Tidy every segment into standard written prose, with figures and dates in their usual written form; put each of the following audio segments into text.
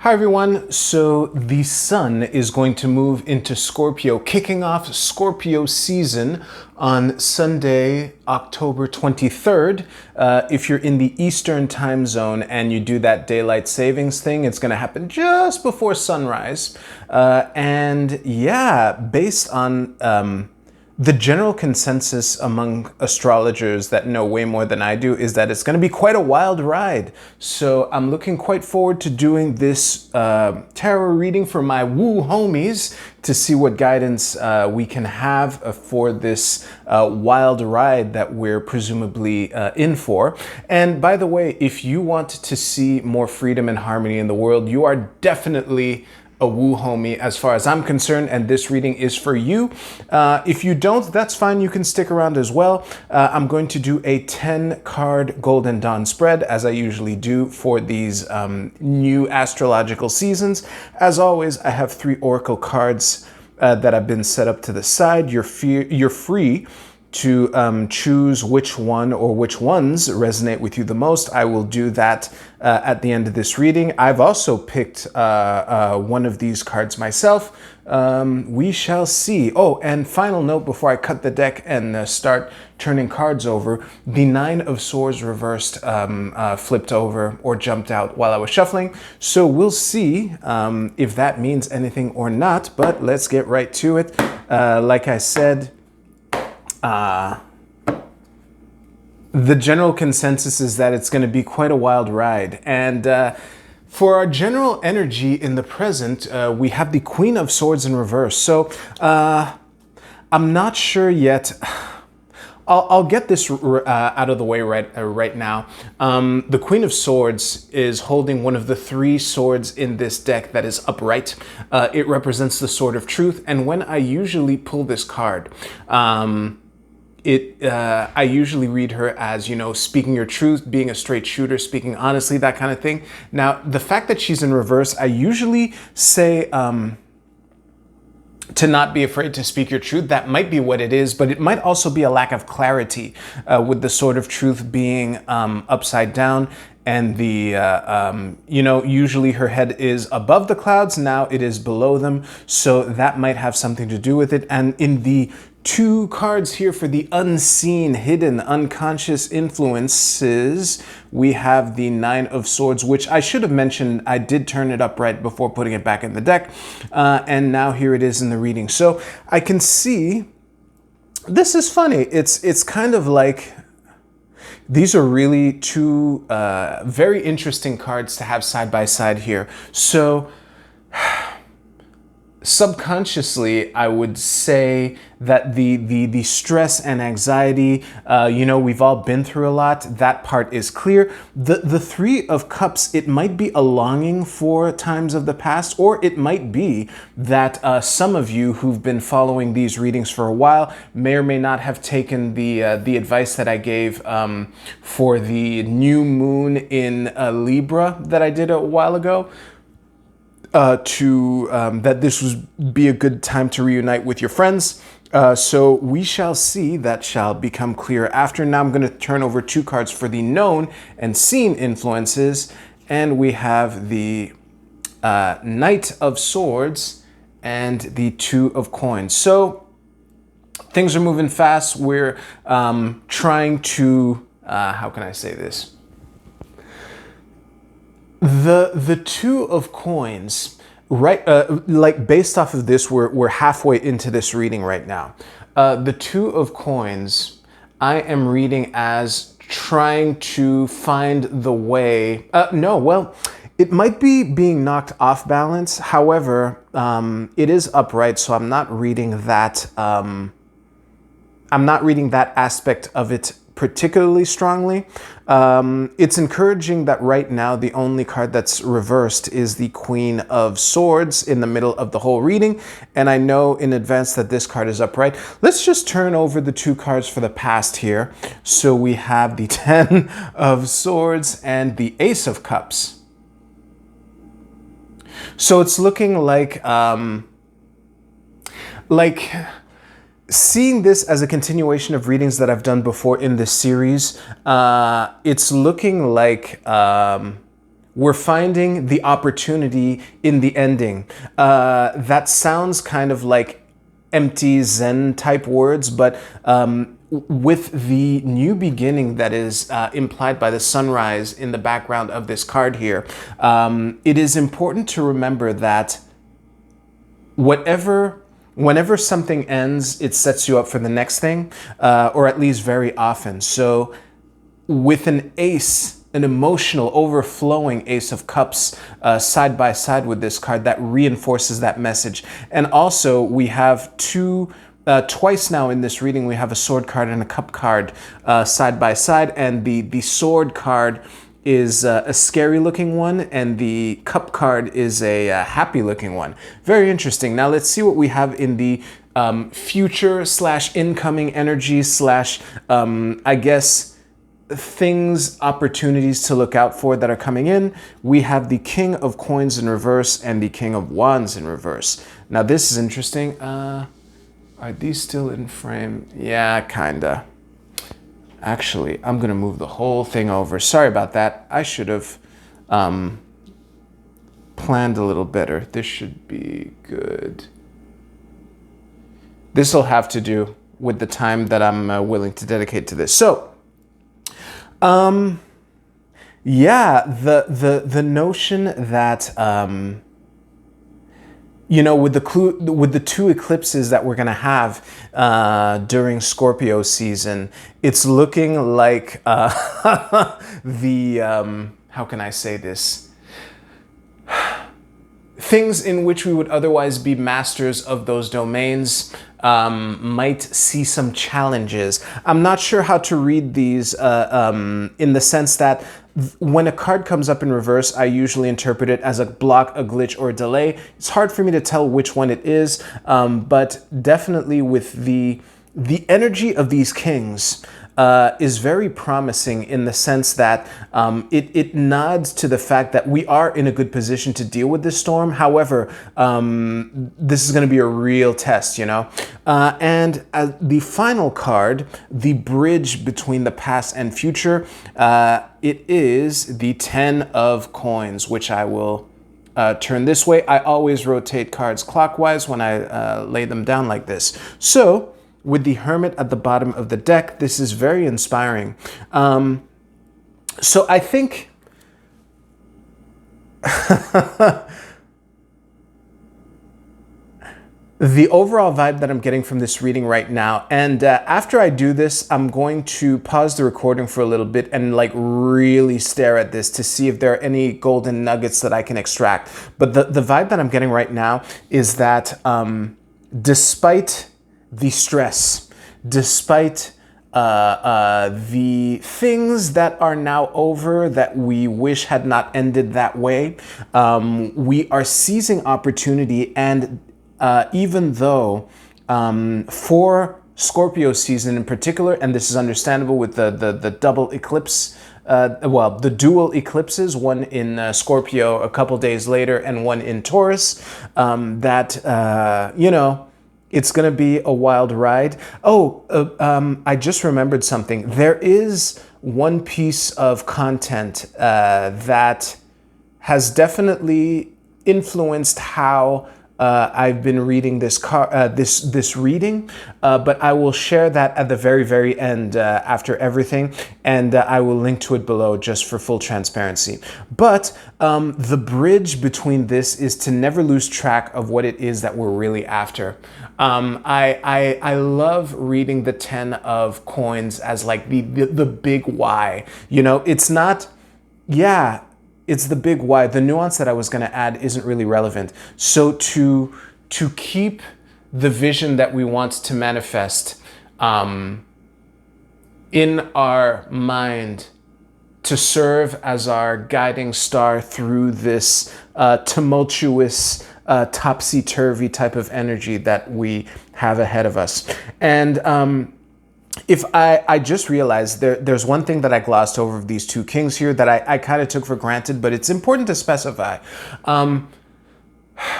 Hi everyone, so the sun is going to move into Scorpio, kicking off Scorpio season on Sunday, October 23rd. If you're in the Eastern time zone and you do that daylight savings thing, it's going to happen just before sunrise. And yeah, based on the general consensus among astrologers that know way more than I do is that it's going to be quite a wild ride. So I'm looking quite forward to doing this tarot reading for my woo homies to see what guidance we can have for this wild ride that we're presumably in for. And by the way, if you want to see more freedom and harmony in the world, you are definitely a woo homie as far as I'm concerned, and this reading is for you. If you don't, that's fine, you can stick around as well. I'm going to do a 10 card Golden Dawn spread as I usually do for these new astrological seasons. As always, I have 3 oracle cards that have been set up to the side. You're free to choose which one or which ones resonate with you the most. I will do that at the end of this reading. I've also picked one of these cards myself. We shall see. Oh, and final note before I cut the deck and start turning cards over, the 9 of Swords reversed flipped over or jumped out while I was shuffling. So we'll see if that means anything or not, but let's get right to it. Like I said, the general consensus is that it's going to be quite a wild ride. And for our general energy in the present, we have the Queen of Swords in reverse. So I'm not sure yet. I'll get this out of the way right now. The Queen of Swords is holding one of the 3 swords in this deck that is upright. It represents the Sword of Truth. And when I usually pull this card, I usually read her as, you know, speaking your truth, being a straight shooter, speaking honestly, that kind of thing. Now, the fact that she's in reverse, I usually say to not be afraid to speak your truth. That might be what it is, but it might also be a lack of clarity with the Sword of Truth being upside down. And the, you know, usually her head is above the clouds. Now it is below them. So that might have something to do with it. And in the 2 cards here for the unseen, hidden, unconscious influences, we have the 9 of Swords, which I should have mentioned. I did turn it up right before putting it back in the deck. And now here it is in the reading. So I can see, this is funny. It's kind of like, these are really 2 very interesting cards to have side by side here. So subconsciously, I would say that the stress and anxiety, you know, we've all been through a lot. That part is clear. The 3 of Cups, it might be a longing for times of the past, or it might be that some of you who've been following these readings for a while may or may not have taken the advice that I gave for the new moon in Libra that I did a while ago. That this would be a good time to reunite with your friends. So we shall see. That shall become clear after. Now I'm going to turn over 2 cards for the known and seen influences. And we have the Knight of Swords and the 2 of Coins. So things are moving fast. We're trying to, how can I say this? The 2 of Coins, right? Like based off of this, we're halfway into this reading right now. The 2 of Coins, I am reading as trying to find the way. No, well, it might be being knocked off balance. However, it is upright, so I'm not reading that. I'm not reading that aspect of it particularly strongly. It's encouraging that right now the only card that's reversed is the Queen of Swords in the middle of the whole reading, and I know in advance that this card is upright. Let's just turn over the 2 cards for the past here. So we have the 10 of Swords and the Ace of Cups. So it's looking like seeing this as a continuation of readings that I've done before in this series, it's looking like we're finding the opportunity in the ending. That sounds kind of like empty Zen type words, but with the new beginning that is implied by the sunrise in the background of this card here, it is important to remember that whenever something ends, it sets you up for the next thing, or at least very often. So with an ace, an emotional, overflowing Ace of Cups side by side with this card, that reinforces that message. And also we have twice now in this reading, we have a sword card and a cup card side by side, and the sword card is a scary looking one, and the cup card is a happy looking one. Very interesting. Now let's see what we have in the future / incoming energy / I guess things, opportunities to look out for that are coming in. We have the King of Coins in reverse and the King of Wands in reverse. Now this is interesting. Are these still in frame? Yeah, kinda. Actually, I'm gonna move the whole thing over. Sorry about that. I should have planned a little better. This should be good. This will have to do with the time that I'm willing to dedicate to this. So, yeah, the notion that you know, with the two eclipses that we're gonna have during Scorpio season, it's looking like the how can I say this? Things in which we would otherwise be masters of those domains might see some challenges. I'm not sure how to read these in the sense that when a card comes up in reverse, I usually interpret it as a block, a glitch, or a delay. It's hard for me to tell which one it is, but definitely with the energy of these kings is very promising in the sense that it nods to the fact that we are in a good position to deal with this storm. However, this is going to be a real test, you know. And the final card, the bridge between the past and future, it is the 10 of Coins, which I will turn this way. I always rotate cards clockwise when I lay them down like this. So, with the Hermit at the bottom of the deck, this is very inspiring. So I think the overall vibe that I'm getting from this reading right now, and after I do this, I'm going to pause the recording for a little bit and like really stare at this to see if there are any golden nuggets that I can extract. But the vibe that I'm getting right now is that despite the stress, despite the things that are now over that we wish had not ended that way, we are seizing opportunity. And even though for Scorpio season in particular, and this is understandable with the double eclipse, well, the dual eclipses, one in Scorpio a couple days later and one in Taurus, that, you know, it's going to be a wild ride. Oh, I just remembered something. There is one piece of content that has definitely influenced how I've been reading this reading, but I will share that at the very end after everything, and I will link to it below just for full transparency. But the bridge between this is to never lose track of what it is that we're really after. I love reading the 10 of Coins as like the big why. You know, it's not, yeah, it's the big why. The nuance that I was going to add isn't really relevant. So to keep the vision that we want to manifest in our mind, to serve as our guiding star through this tumultuous, topsy-turvy type of energy that we have ahead of us. And if I just realized there's one thing that I glossed over of these two kings here that I kind of took for granted, but it's important to specify.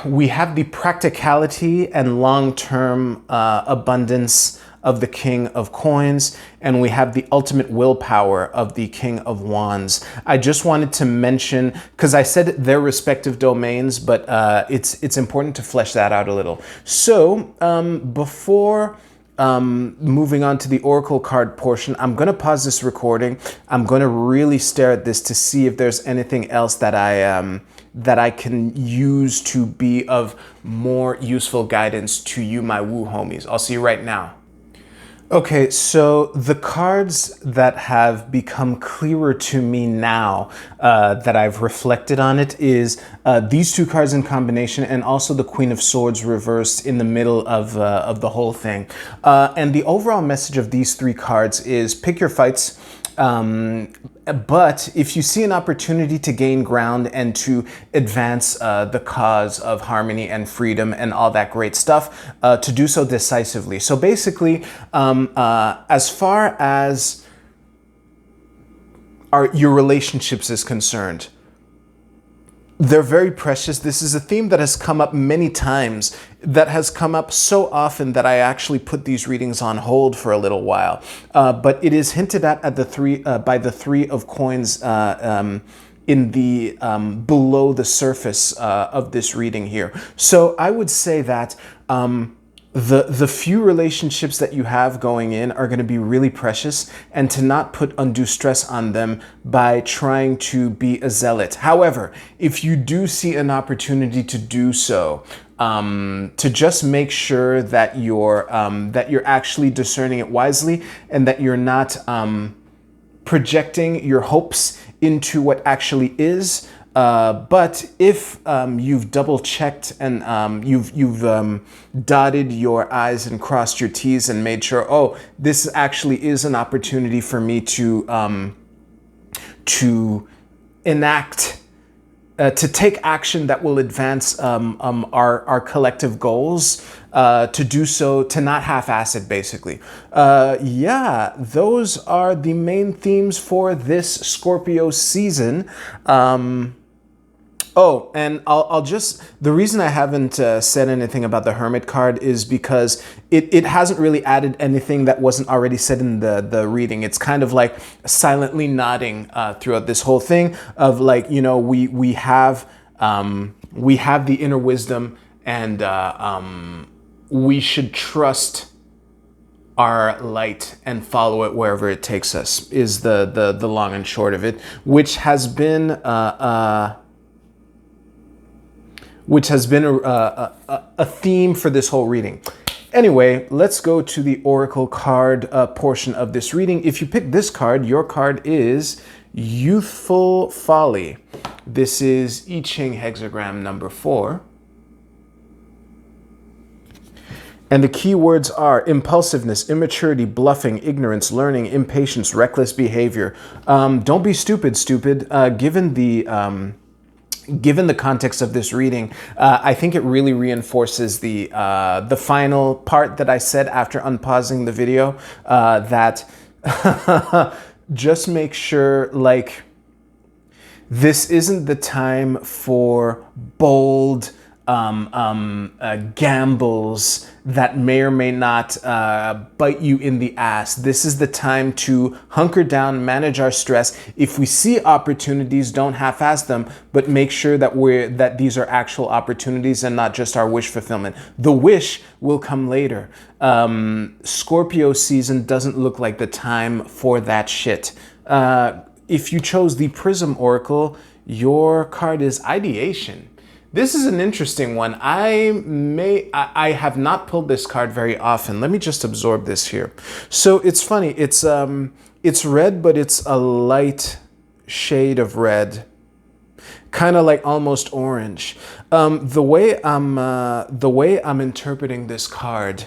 We have the practicality and long-term abundance of the King of Coins, and we have the ultimate willpower of the King of Wands. I just wanted to mention, because I said their respective domains, but it's important to flesh that out a little. So before moving on to the Oracle card portion, I'm going to pause this recording. I'm going to really stare at this to see if there's anything else that I can use to be of more useful guidance to you, my woo homies. I'll see you right now. Okay, so the cards that have become clearer to me now that I've reflected on it is these two cards in combination, and also the Queen of Swords reversed in the middle of the whole thing. And the overall message of these three cards is pick your fights. But if you see an opportunity to gain ground and to advance the cause of harmony and freedom and all that great stuff, to do so decisively. So basically, as far as your relationships is concerned, they're very precious. This is a theme that has come up many times, that has come up so often that I actually put these readings on hold for a little while. But it is hinted at by the Three of Coins in the below the surface of this reading here. So I would say that the few relationships that you have going in are going to be really precious, and to not put undue stress on them by trying to be a zealot. However, if you do see an opportunity to do so, to just make sure that you're actually discerning it wisely, and that you're not projecting your hopes into what actually is. But if you've double checked and you've dotted your I's and crossed your T's and made sure, oh, this actually is an opportunity for me to enact, to take action that will advance our collective goals, to do so, to not half-ass it, basically. Yeah, those are the main themes for this Scorpio season. Oh, and I'll just, the reason I haven't said anything about the Hermit card is because it hasn't really added anything that wasn't already said in the reading. It's kind of like silently nodding throughout this whole thing of like, you know, we have the inner wisdom, and we should trust our light and follow it wherever it takes us, is the long and short of it, which has been a theme for this whole reading. Anyway, let's go to the Oracle card portion of this reading. If you pick this card, your card is Youthful Folly. This is I Ching hexagram number 4. And the key words are impulsiveness, immaturity, bluffing, ignorance, learning, impatience, reckless behavior. Don't be stupid. Given the context of this reading, I think it really reinforces the final part that I said after unpausing the video, that just make sure, like, this isn't the time for bold gambles that may or may not bite you in the ass. This is the time to hunker down, manage our stress. If we see opportunities, don't half-ass them, but make sure that these are actual opportunities and not just our wish fulfillment. The wish will come later. Scorpio season doesn't look like the time for that shit. If you chose the Prism Oracle, your card is Ideation. This is an interesting one. I have not pulled this card very often. Let me just absorb this here. So it's funny. It's red, but it's a light shade of red, kind of like almost orange. The way I'm interpreting this card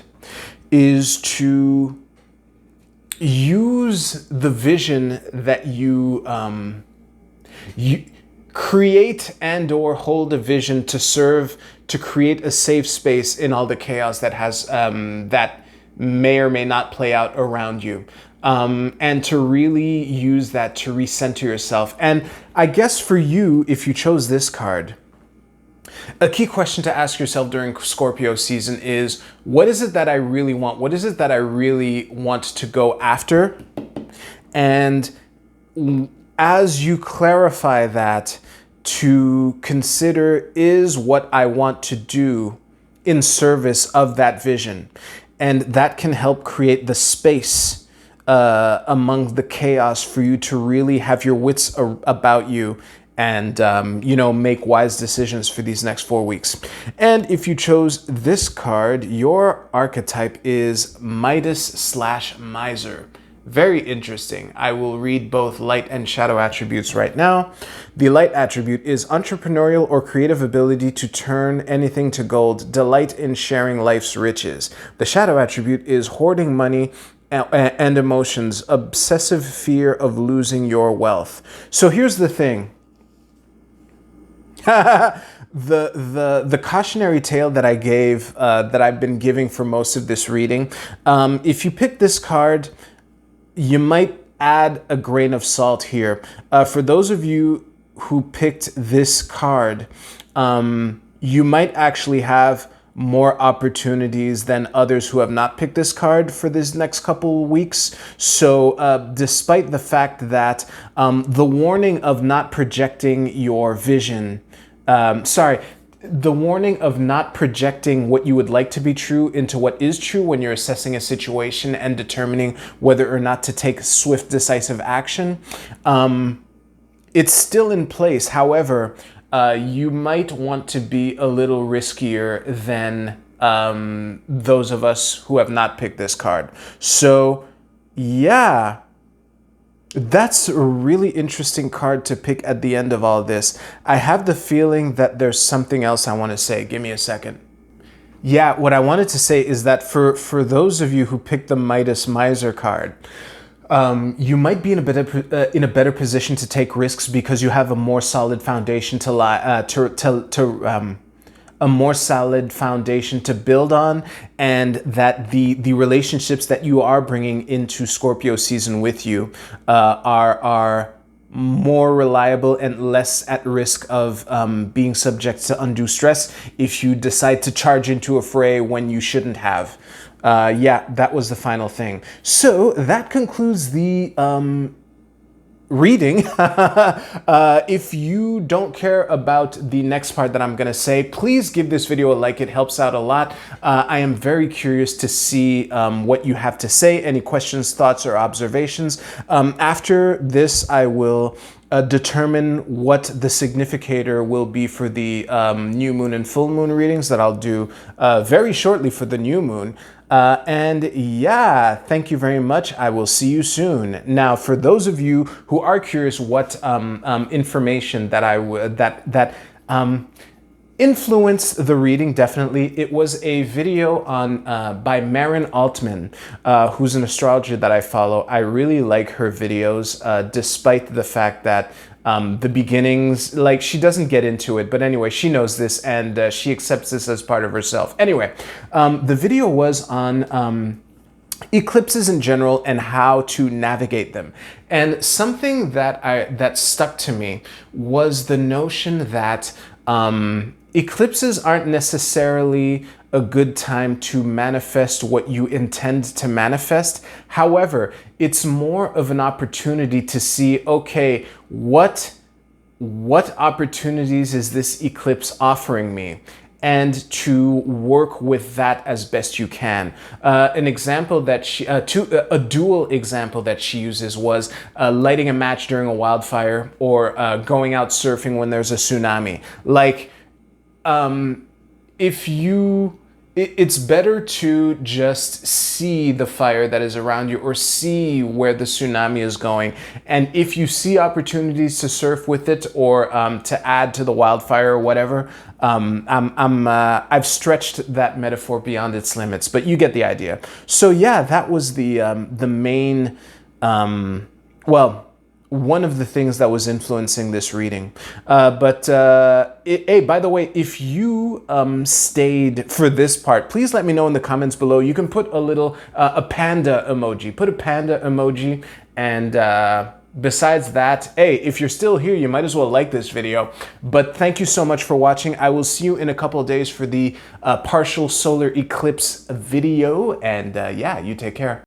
is to use the vision that you create and or hold a vision to serve to create a safe space in all the chaos that has that may or may not play out around you, and to really use that to recenter yourself. And I guess for you, if you chose this card, A key question to ask yourself during Scorpio season is, what is it that I really want? What is it that I really want to go after? And as you clarify that, to consider, is what I want to do in service of that vision? And that can help create the space among the chaos for you to really have your wits about you and, make wise decisions for these next 4 weeks. And if you chose this card, your archetype is Midas/Miser. Very interesting. I will read both light and shadow attributes right now. The light attribute is entrepreneurial or creative ability to turn anything to gold, delight in sharing life's riches. The shadow attribute is hoarding money and emotions, obsessive fear of losing your wealth. So here's the thing. The cautionary tale that I gave, that I've been giving for most of this reading, if you pick this card, you might add a grain of salt here. For those of you who picked this card, you might actually have more opportunities than others who have not picked this card for this next couple weeks. So despite the fact that the warning of not projecting your vision, the warning of not projecting what you would like to be true into what is true when you're assessing a situation and determining whether or not to take swift, decisive action, it's still in place. However, you might want to be a little riskier than those of us who have not picked this card. So, yeah. That's a really interesting card to pick at the end of all this. I have the feeling that there's something else I want to say. Give me a second. Yeah, what I wanted to say is that for those of you who picked the Midas/Miser card, you might be in a better position to take risks because you have a more solid foundation a more solid foundation to build on, and that the relationships that you are bringing into Scorpio season with you are more reliable and less at risk of being subject to undue stress if you decide to charge into a fray when you shouldn't have. Yeah, that was the final thing. So that concludes the reading. If you don't care about the next part that I'm gonna say, please give this video a like. It helps out a lot. I am very curious to see what you have to say, any questions, thoughts, or observations. After this, I will determine what the significator will be for the new moon and full moon readings that I'll do very shortly for the new moon. And yeah, thank you very much. I will see you soon. Now, for those of you who are curious what information that influenced the reading, definitely, it was a video on by Marin Altman, who's an astrologer that I follow. I really like her videos, despite the fact that the beginnings, like, she doesn't get into it, but anyway, she knows this and she accepts this as part of herself. Anyway, the video was on eclipses in general and how to navigate them. And something that stuck to me was the notion that eclipses aren't necessarily a good time to manifest what you intend to manifest. However, it's more of an opportunity to see, okay, what opportunities is this eclipse offering me? And to work with that as best you can. An example that a dual example that she uses was lighting a match during a wildfire, or going out surfing when there's a tsunami. Like, it's better to just see the fire that is around you, or see where the tsunami is going. And if you see opportunities to surf with it, or to add to the wildfire or whatever, I've stretched that metaphor beyond its limits, but you get the idea. So yeah, that was the main, one of the things that was influencing this reading. Hey, by the way, if you stayed for this part, please let me know in the comments below. You can put a little, a panda emoji. Put a panda emoji, and Besides that, hey, if you're still here, you might as well like this video. But thank you so much for watching. I will see you in a couple of days for the partial solar eclipse video. And yeah, you take care.